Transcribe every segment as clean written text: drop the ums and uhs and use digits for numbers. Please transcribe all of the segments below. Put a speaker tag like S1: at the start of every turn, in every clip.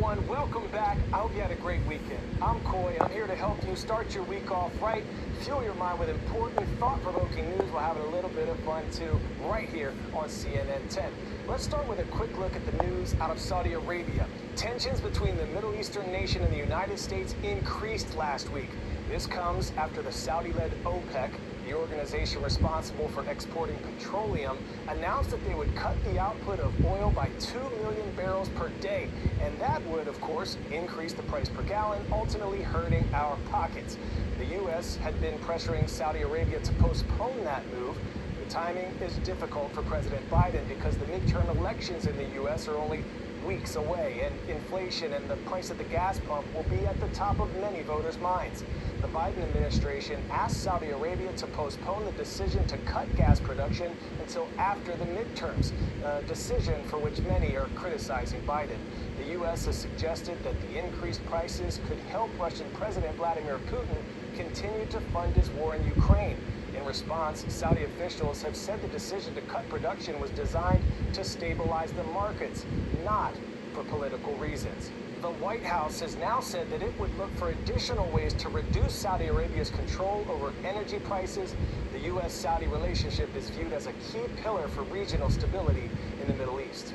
S1: everyone. Welcome back. I hope you had a great weekend. I'm Coy. I'm here to help you start your week off right, fuel your mind with important, thought-provoking news while having a little bit of fun, too, right here on CNN 10. Let's start with a quick look at the news out of Saudi Arabia. Tensions between the Middle Eastern nation and the United States increased last week. This comes after the Saudi-led OPEC, the organization responsible for exporting petroleum, announced that they would cut the output of oil by 2 million barrels per day. And that would, of course, increase the price per gallon, ultimately hurting our pockets. The U.S. had been pressuring Saudi Arabia to postpone that move. The timing is difficult for President Biden because the midterm elections in the U.S. are only weeks away, and inflation and the price at the gas pump will be at the top of many voters' minds. The Biden administration asked Saudi Arabia to postpone the decision to cut gas production until after the midterms, a decision for which many are criticizing Biden. The U.S. has suggested that the increased prices could help Russian President Vladimir Putin continue to fund his war in Ukraine. In response, Saudi officials have said the decision to cut production was designed to stabilize the markets, not for political reasons. The White House has now said that it would look for additional ways to reduce Saudi Arabia's control over energy prices. The U.S.-Saudi relationship is viewed as a key pillar for regional stability in the Middle East.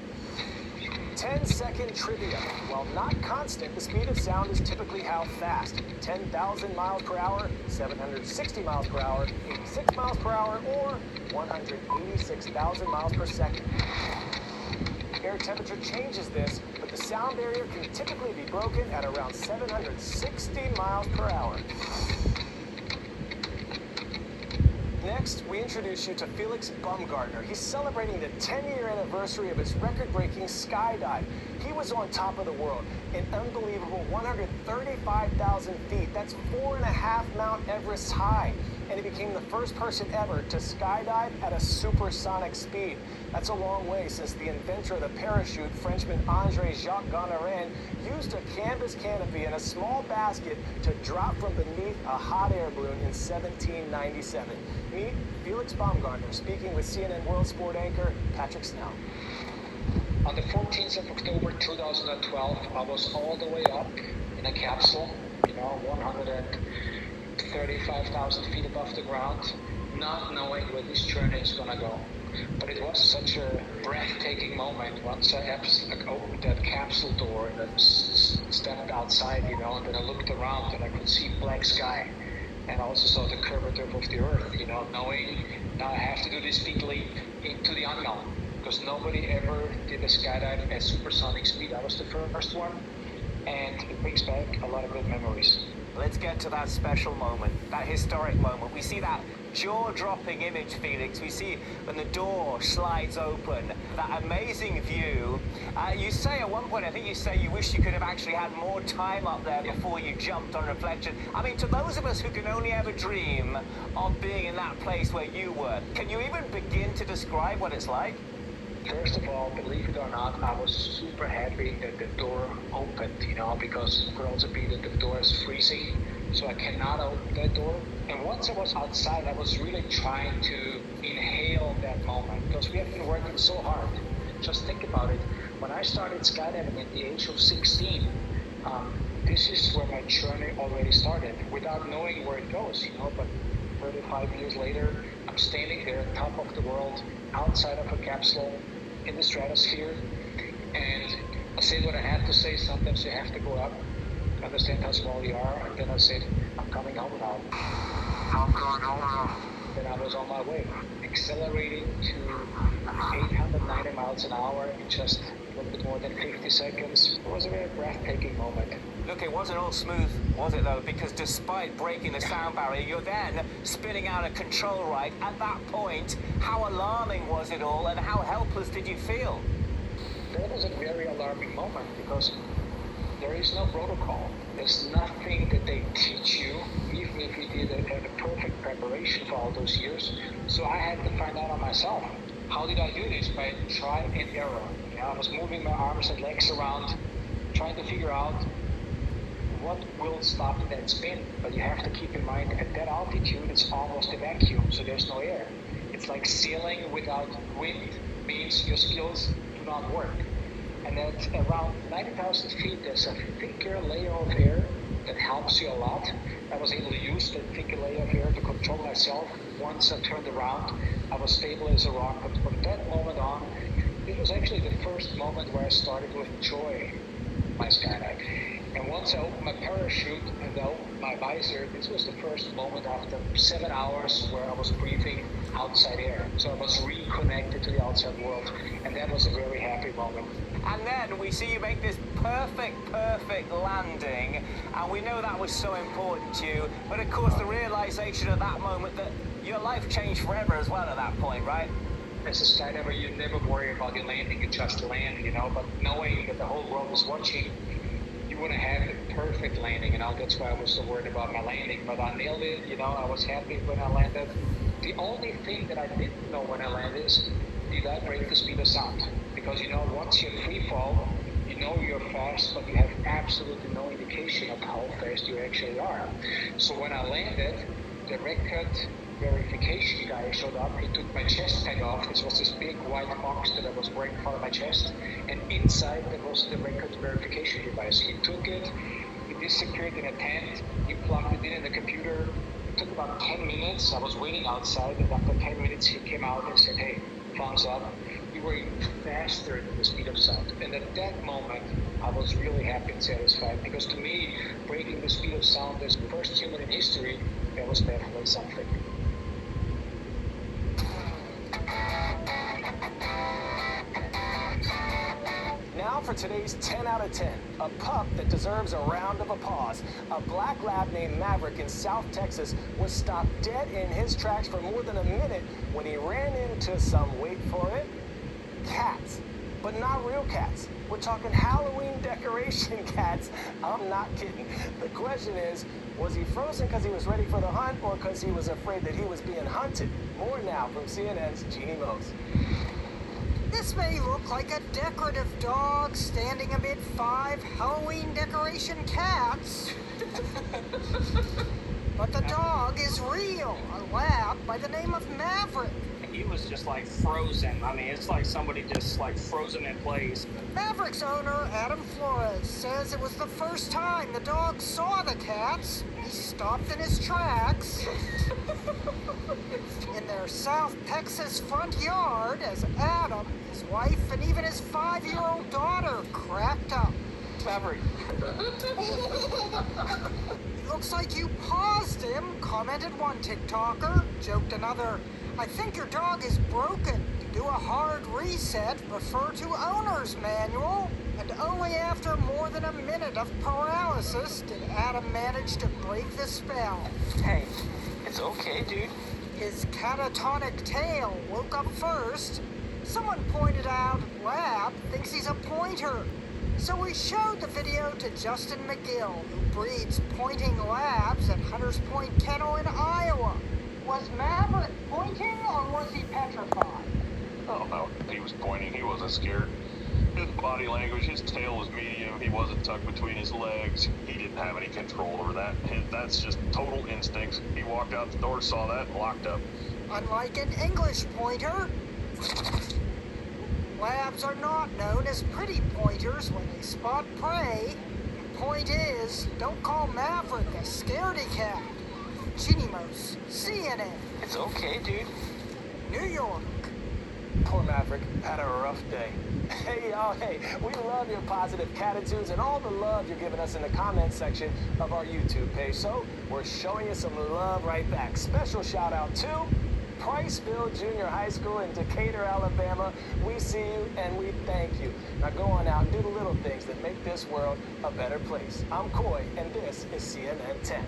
S1: 10-second trivia. While not constant, the speed of sound is typically how fast? 10,000 miles per hour, 760 miles per hour, 86 miles per hour, or 186,000 miles per second. Air temperature changes this, but the sound barrier can typically be broken at around 760 miles per hour. Next, we introduce you to Felix Baumgartner. He's celebrating the 10-year anniversary of his record-breaking skydive. He was on top of the world, an unbelievable 135,000 feet. That's 4.5 Mount Everest high. And he became the first person ever to skydive at a supersonic speed. That's a long way since the inventor of the parachute, Frenchman André-Jacques Gonerin, used a canvas canopy and a small basket to drop from beneath a hot air balloon in 1797. Meet Felix Baumgartner speaking with CNN World Sport anchor Patrick Snell.
S2: On the 14th of October 2012, I was all the way up in a capsule, 135,000 feet above the ground, not knowing where this journey is going to go. But it was such a breathtaking moment once I opened that capsule door and stepped outside, and then I looked around and I could see black sky. And I also saw the curvature of the earth, knowing now I have to do this big leap into the unknown. Because nobody ever did a skydive at supersonic speed. I was the first one, and it brings back a lot of good memories.
S3: Let's get to that special moment, that historic moment. We see that jaw-dropping image, Felix. We see when the door slides open, that amazing view. You say at one point, I think you say you wish you could have actually had more time up there before you jumped on reflection. I mean, to those of us who can only ever dream of being in that place where you were, can you even begin to describe what it's like?
S2: First of all, believe it or not, I was super happy that the door opened, because it could also be that the door is freezing, so I cannot open that door. And once I was outside, I was really trying to inhale that moment, because we have been working so hard. Just think about it. When I started skydiving at the age of 16, this is where my journey already started, without knowing where it goes, but 35 years later, I'm standing there on top of the world, outside of a capsule, in the stratosphere, and I said what I had to say. Sometimes you have to go up, understand how small you are, and then I said, I'm coming home now. I'm going home now. Then I was on my way, accelerating to 890 miles an hour in just a little bit more than 50 seconds. It was a very breathtaking moment.
S3: Look, it wasn't all smooth, was it, though? Because despite breaking the sound barrier, you're then spinning out of control, right? At that point, how alarming was it all, and how helpless did you feel?
S2: That was a very alarming moment, because there is no protocol. There's nothing that they teach you, even if you did a perfect preparation for all those years. So I had to find out on myself. How did I do this? By trial and error. I was moving my arms and legs around, trying to figure out what will stop that spin. But you have to keep in mind, at that altitude, it's almost a vacuum, so there's no air. It's like sailing without wind, means your skills do not work. And at around 90,000 feet, there's a thicker layer of air that helps you a lot. I was able to use the thicker layer of air to control myself. Once I turned around, I was stable as a rock. But from that moment on, it was actually the first moment where I started to enjoy my skydive. And once I opened my parachute and I opened my visor, this was the first moment after 7 hours where I was breathing outside air. So I was reconnected to the outside world, and that was a very happy moment.
S3: And then we see you make this perfect landing, and we know that was so important to you. But of course, the realization at that moment that your life changed forever as well at that point, right?
S2: As a skydiver, you never worry about your landing, you just land, but knowing that the whole world was watching, you want to have the perfect landing, that's why I was so worried about my landing. But I nailed it, I was happy when I landed. The only thing that I didn't know when I landed is, did I break the speed of sound? Because, once you're free fall, you're fast, but you have absolutely no indication of how fast you actually are. So when I landed, the record verification guy showed up. He took my chest tag off. This was this big white box that I was wearing in front of my chest, and inside there was the record verification device. He took it, he disappeared in a tent, he plugged it in the computer. It took about 10 minutes. I was waiting outside, and after 10 minutes he came out and said, "Hey, thumbs up. You were faster than the speed of sound." And at that moment, I was really happy and satisfied, because to me, breaking the speed of sound as the first human in history, that was definitely something.
S1: Now for today's 10 out of 10, a pup that deserves a round of applause. A black lab named Maverick in South Texas was stopped dead in his tracks for more than a minute when he ran into some, wait for it, cats. But not real cats. We're talking Halloween decoration cats. I'm not kidding. The question is, was he frozen because he was ready for the hunt, or because he was afraid that he was being hunted? More now from CNN's Jeannie Mose.
S4: This may look like a decorative dog standing amid 5 Halloween decoration cats. But the dog is real, a lab by the name of Maverick.
S5: He was just like frozen. I mean, it's like somebody just like frozen in place.
S4: Maverick's owner, Adam Flores, says it was the first time the dog saw the cats. He stopped in his tracks in their South Texas front yard as Adam, his wife, and even his 5-year-old daughter cracked up.
S3: Maverick.
S4: Looks like you paused him, commented one TikToker, joked another, "I think your dog is broken. To do a hard reset, refer to owner's manual." And only after more than a minute of paralysis did Adam manage to break the spell.
S3: Hey, it's okay, dude.
S4: His catatonic tail woke up first. Someone pointed out Lab thinks he's a pointer. So we showed the video to Justin McGill, who breeds pointing labs at Hunters Point Kennel in Iowa. Was Maverick pointing, or was he petrified?
S6: Oh no, he was pointing. He wasn't scared. His body language, his tail was medium. He wasn't tucked between his legs. He didn't have any control over that. That's just total instinct. He walked out the door, saw that, and locked up.
S4: Unlike an English pointer, labs are not known as pretty pointers when they spot prey. The point is, don't call Maverick a scaredy cat. Jeannie Mose, CNN.
S3: It's okay, dude.
S4: New York.
S1: Poor Maverick had a rough day. Hey, y'all, hey, we love your positive catitudes and all the love you're giving us in the comment section of our YouTube page. So we're showing you some love right back. Special shout out to Priceville Junior High School in Decatur, Alabama. We see you and we thank you. Now go on out and do the little things that make this world a better place. I'm Coy, and this is CNN 10.